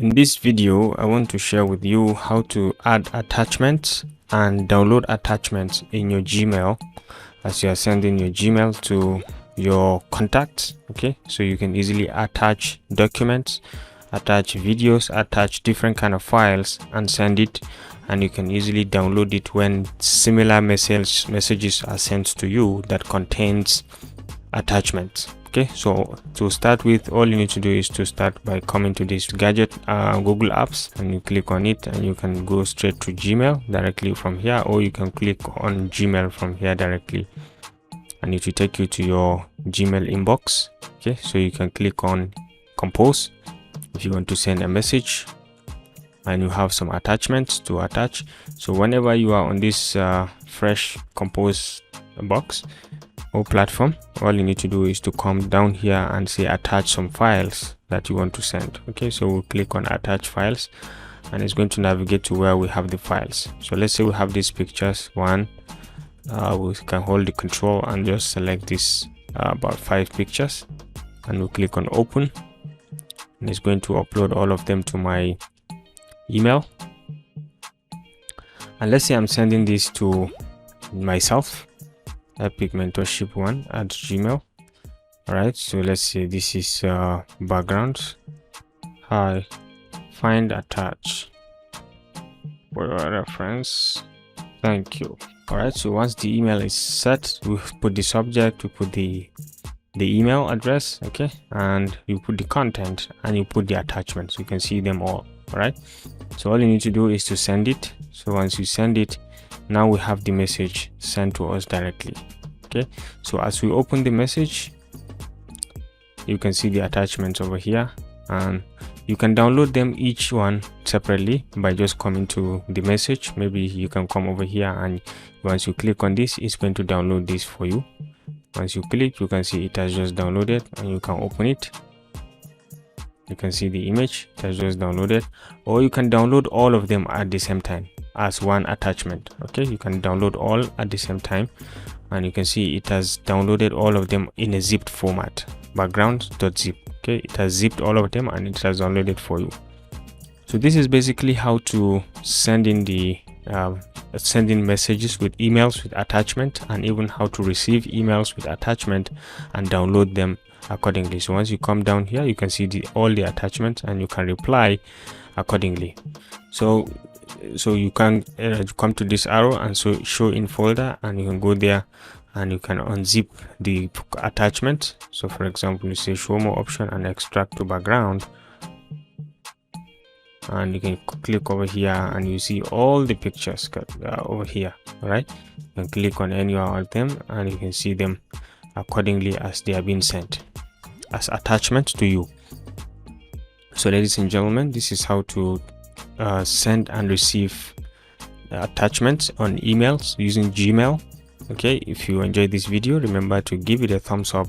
In this video, I want to share with you how to add attachments and download attachments in your Gmail as you are sending your Gmail to your contacts. Okay, so you can easily attach documents, attach videos, attach different kind of files and send it, and you can easily download it when similar messages are sent to you that contains attachments. Okay, so to start with, all you need to do is to start by coming to this gadget Google Apps, and you click on it and you can go straight to Gmail directly from here, or you can click on Gmail from here directly and it will take you to your Gmail inbox. Okay, so you can click on compose if you want to send a message, and you have some attachments to attach. So whenever you are on this fresh compose box or platform, all you need to do is to come down here and say attach some files that you want to send. Okay, so we'll click on attach files and it's going to navigate to where we have the files. So let's say we have these pictures. We can hold the control and just select this about 5 pictures, and we'll click on open, and it's going to upload all of them to my email. And let's say I'm sending this to myself, Epic Mentorship 1 at Gmail. All right, so let's say this is background. Hi, find attach for reference, thank you. All right, so once the email is set, we put the subject, we put the email address, okay, and you put the content and you put the attachments. You can see them all. All right, so all you need to do is to send it. So once you send it, now we have the message sent to us directly. Okay, so as we open the message, you can see the attachments over here, and you can download them each one separately by just coming to the message. Maybe you can come over here, and once you click on this, it's going to download this for you. Once you click, you can see it has just downloaded, and you can open it. You can see the image, it has just downloaded, or you can download all of them at the same time as one attachment. Okay, you can download all at the same time, and you can see it has downloaded all of them in a zipped format, background.zip. Okay, it has zipped all of them and it has downloaded for you. So this is basically how to send in the sending messages with emails with attachment, and even how to receive emails with attachment and download them accordingly. So once you come down here, you can see all the attachments and you can reply accordingly. So you can come to this arrow and so show in folder, and you can go there and you can unzip the attachment. So for example, you say show more option and extract to background, and you can click over here and you see all the pictures over here. All right, you can click on any of them and you can see them accordingly as they are being sent as attachments to you. So ladies and gentlemen, this is how to send and receive attachments on emails using Gmail. Okay, if you enjoyed this video, remember to give it a thumbs up,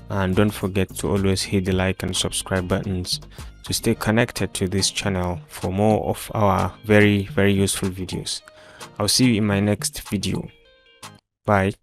and don't forget to always hit the like and subscribe buttons to stay connected to this channel for more of our very useful videos. I'll see you in my next video. Bye.